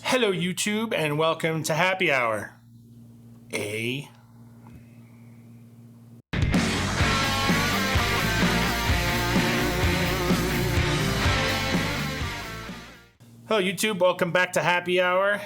Hello, YouTube, and welcome to Happy Hour. Hello, YouTube, welcome back to Happy Hour.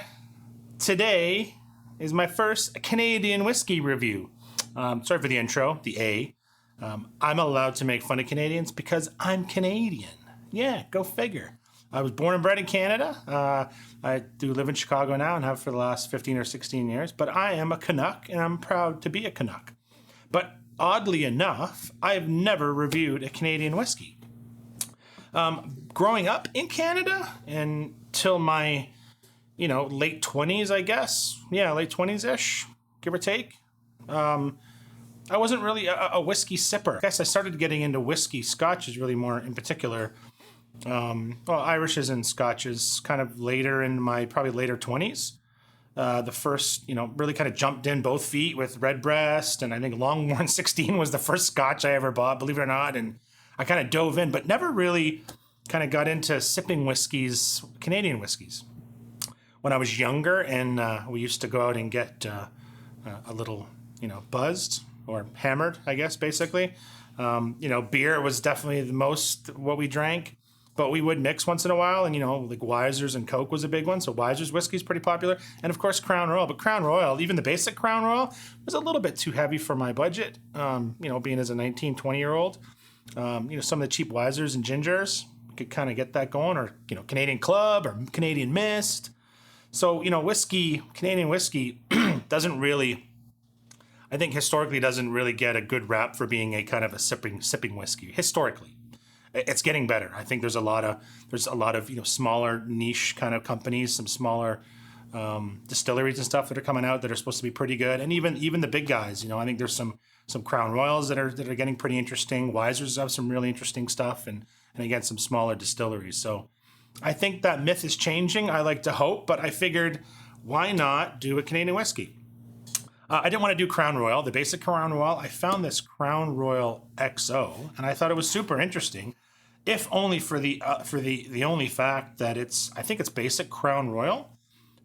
Today is my first Canadian whiskey review. Sorry for the intro, the A. I'm allowed to make fun of Canadians because I'm Canadian. Yeah, go figure. I was born and bred in Canada. I do live in Chicago now and have for the last 15 or 16 years, but I am a Canuck and I'm proud to be a Canuck. But oddly enough, I've never reviewed a Canadian whiskey. Growing up in Canada until my, late 20s, I guess. Yeah, late 20s-ish, give or take. I wasn't really a whiskey sipper. I guess I started getting into whiskey. Scotch is really more in particular. Irishes and Scotches kind of later in my probably later 20s. The first, really kind of jumped in both feet with Redbreast, and I think Longmorn 16 was the first Scotch I ever bought, believe it or not, and I kind of dove in, but never really kind of got into sipping whiskeys, Canadian whiskeys. When I was younger, and we used to go out and get a little, buzzed or hammered, I guess, basically. Beer was definitely the most what we drank. But we would mix once in a while, and like Wiser's and Coke was a big one. So Wiser's whiskey is pretty popular, and of course Crown Royal. But Crown Royal, even the basic Crown Royal, was a little bit too heavy for my budget. Being as a 19, 20-year-old, some of the cheap Wiser's and Gingers could kind of get that going, or Canadian Club or Canadian Mist. So Canadian whiskey doesn't really, I think historically doesn't really get a good rap for being a kind of a sipping whiskey historically. It's getting better. I think there's a lot of smaller niche kind of companies, some smaller distilleries and stuff that are coming out that are supposed to be pretty good, and even the big guys. I think there's some Crown Royals that are getting pretty interesting. Wiser's have some really interesting stuff, and again some smaller distilleries. So I think that myth is changing. I like to hope, but I figured why not do a Canadian whiskey? I didn't want to do Crown Royal, the basic Crown Royal. I found this Crown Royal XO, and I thought it was super interesting, if only for the only fact that I think it's basic Crown Royal,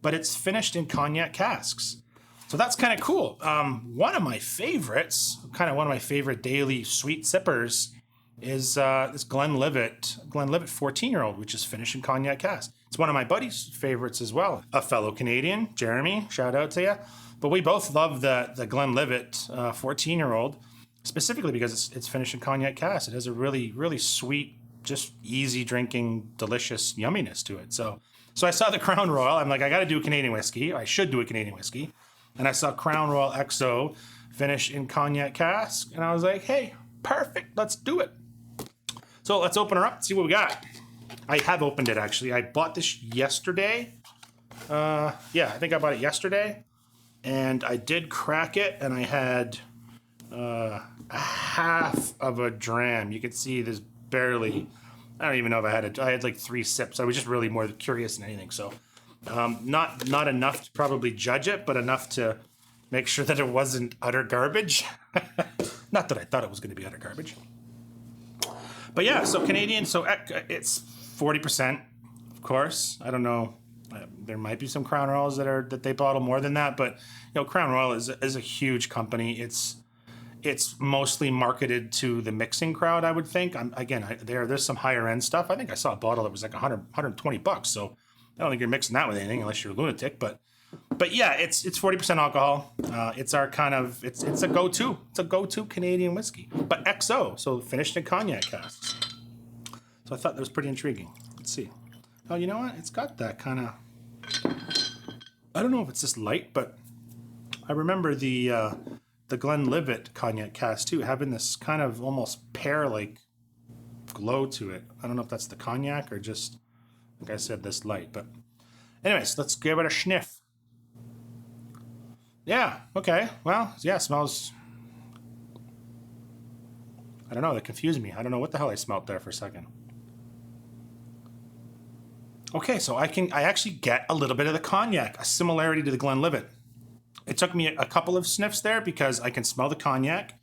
but it's finished in cognac casks. So that's kind of cool. One of my favorites, kind of one of my favorite daily sweet sippers, is this Glenlivet 14-year-old, which is finished in cognac casks. It's one of my buddy's favorites as well. A fellow Canadian, Jeremy, shout out to you. But we both love the Glenlivet 14-year-old, specifically because it's finished in cognac cask. It has a really, really sweet, just easy drinking, delicious yumminess to it. So I saw the Crown Royal. I'm like, I got to do a Canadian whiskey. I should do a Canadian whiskey. And I saw Crown Royal XO finished in cognac cask. And I was like, hey, perfect. Let's do it. So let's open her up and see what we got. I have opened it, actually. I bought this yesterday. I think I bought it yesterday. And I did crack it, and I had a half of a dram. You could see there's barely, I don't even know if I had it. I had like 3 sips. I was just really more curious than anything. So not enough to probably judge it, but enough to make sure that it wasn't utter garbage. Not that I thought it was going to be utter garbage. But yeah, so Canadian, so it's 40%, of course. I don't know. There might be some Crown Royals that they bottle more than that, but Crown Royal is a huge company. It's mostly marketed to the mixing crowd, I would think. There's some higher end stuff. I think I saw a bottle that was like $120, so I don't think you're mixing that with anything unless you're a lunatic. But yeah, it's 40% alcohol. It's our kind of it's a go-to. It's a go-to Canadian whiskey, but XO, so finished in cognac casks. So I thought that was pretty intriguing. Let's see. Oh, you know what? It's got that kind of, I don't know if it's just light, but I remember the Glenlivet cognac cask too, having this kind of almost pear-like glow to it. I don't know if that's the cognac or just, like I said, this light. But anyways, let's give it a sniff. Yeah, okay. Well, yeah, it smells, I don't know, that confused me. I don't know what the hell I smelled there for a second. Okay, so I actually get a little bit of the cognac, a similarity to the Glenlivet. It took me a couple of sniffs there because I can smell the cognac,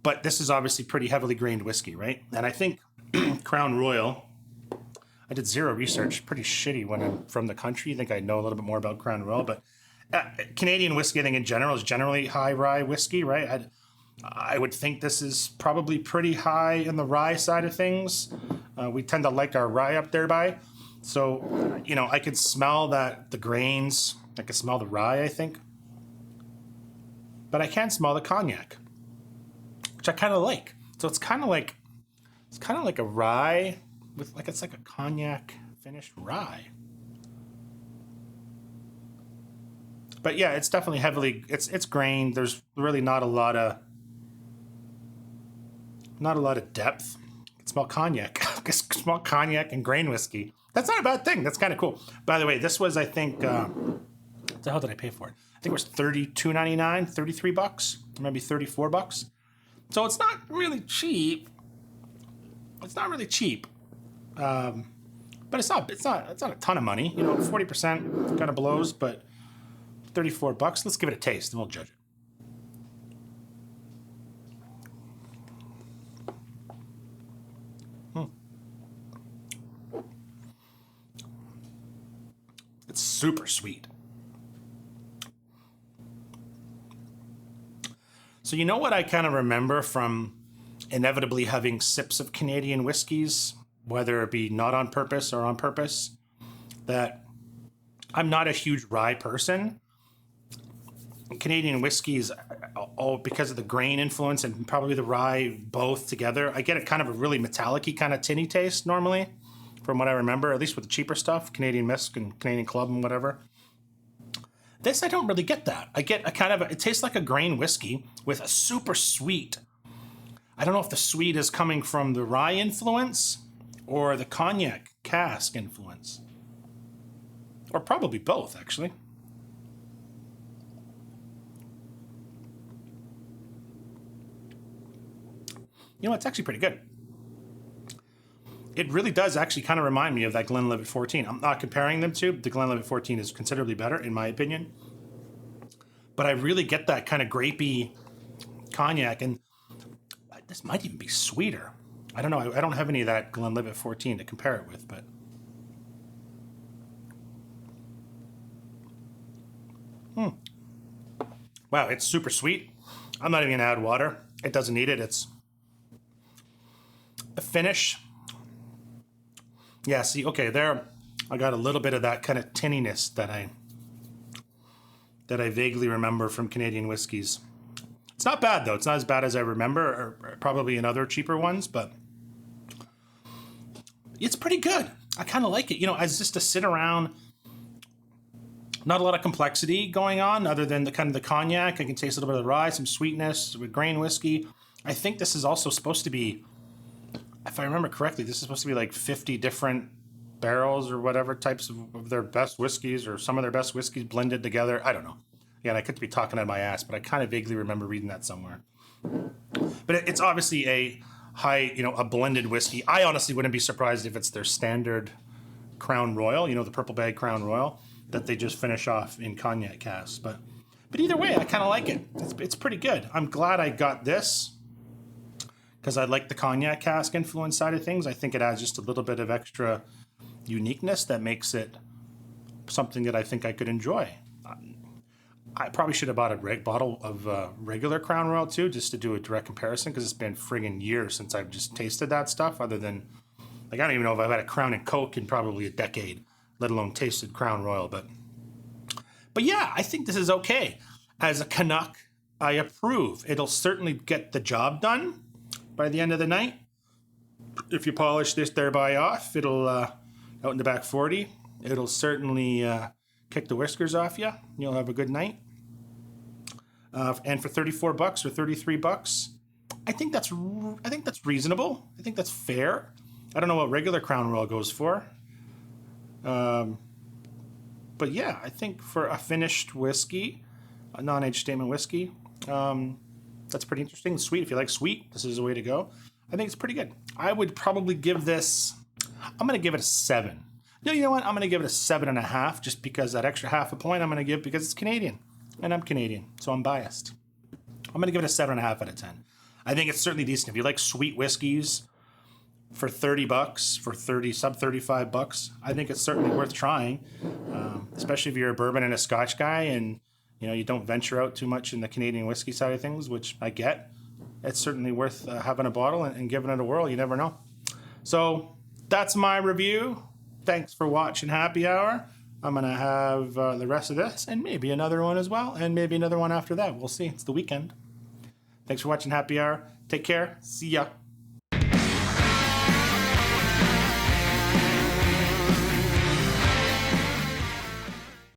but this is obviously pretty heavily grained whiskey, right? And I think Crown Royal, I did zero research. Pretty shitty when I'm from the country. I think I know a little bit more about Crown Royal, but Canadian whiskey, I think in general, is generally high rye whiskey, right? I would think this is probably pretty high in the rye side of things. We tend to like our rye up there by. So, you know, I could smell the grains. I could smell the rye, I think. But I can smell the cognac, which I kind of like. So it's kind of like a rye with it's like a cognac finished rye. But yeah, it's definitely heavily it's grained. There's really not a lot of depth. I can smell cognac. I can smell cognac and grain whiskey. That's not a bad thing. That's kind of cool. By the way, this was, I think, what the hell did I pay for it? I think it was $32.99, $33, maybe $34. So it's not really cheap. It's not really cheap, but it's not a ton of money. You know, 40% kind of blows, but $34. Let's give it a taste, and we'll judge it. It's super sweet. So you know what I kind of remember from inevitably having sips of Canadian whiskeys, whether it be not on purpose or on purpose, that I'm not a huge rye person. Canadian whiskeys, all because of the grain influence and probably the rye both together, I get a kind of a really metallic-y kind of tinny taste normally, from what I remember, at least with the cheaper stuff, Canadian Mist and Canadian Club and whatever. This, I don't really get that. I get it tastes like a grain whiskey with a super sweet. I don't know if the sweet is coming from the rye influence or the cognac cask influence. Or probably both, actually. You know, it's actually pretty good. It really does actually kind of remind me of that Glenlivet 14. I'm not comparing them to. The Glenlivet 14 is considerably better, in my opinion. But I really get that kind of grapey cognac, and this might even be sweeter. I don't know. I don't have any of that Glenlivet 14 to compare it with, but... Wow, it's super sweet. I'm not even going to add water. It doesn't need it. It's... The finish... Yeah, see, okay, there I got a little bit of that kind of tinniness that I vaguely remember from Canadian whiskeys. It's not bad, though. It's not as bad as I remember, or probably in other cheaper ones, but it's pretty good. I kind of like it. You know, as just to sit around, not a lot of complexity going on other than the kind of the cognac. I can taste a little bit of the rye, some sweetness with grain whiskey. I think this is also supposed to be, if I remember correctly, this is supposed to be like 50 different barrels or whatever types of their best whiskeys, or some of their best whiskeys blended together. I don't know. Yeah, I could be talking out of my ass, but I kind of vaguely remember reading that somewhere. But it's obviously a high, you know, a blended whiskey. I honestly wouldn't be surprised if it's their standard Crown Royal, you know, the purple bag Crown Royal, that they just finish off in cognac casks. But either way, I kind of like it. It's pretty good. I'm glad I got this, because I like the cognac cask influence side of things. I think it adds just a little bit of extra uniqueness that makes it something that I think I could enjoy. I probably should have bought a bottle of regular Crown Royal too, just to do a direct comparison, because it's been friggin' years since I've just tasted that stuff, other than, like, I don't even know if I've had a Crown and Coke in probably a decade, let alone tasted Crown Royal. But yeah, I think this is okay. As a Canuck, I approve. It'll certainly get the job done by the end of the night. If you polish this thereby off, it'll, out in the back 40, it'll certainly kick the whiskers off you. You'll have a good night. And for $34 or $33, I think that's reasonable. I think that's fair. I don't know what regular Crown Royal goes for. But yeah, I think for a finished whiskey, a non-age statement whiskey, that's pretty interesting. Sweet. If you like sweet, this is the way to go. I think it's pretty good. I would probably give this, I'm going to give it a 7. No, you know what? I'm going to give it a 7.5, just because that extra half a point I'm going to give because it's Canadian. And I'm Canadian, so I'm biased. I'm going to give it a 7.5 out of 10. I think it's certainly decent. If you like sweet whiskeys, for 30 bucks, for 30, sub 35 bucks, I think it's certainly worth trying, especially if you're a bourbon and a Scotch guy and, you know, you don't venture out too much in the Canadian whiskey side of things, which I get. It's certainly worth having a bottle and giving it a whirl. You never know. So that's my review. Thanks for watching Happy Hour. I'm going to have the rest of this and maybe another one as well, and maybe another one after that. We'll see. It's the weekend. Thanks for watching Happy Hour. Take care. See ya.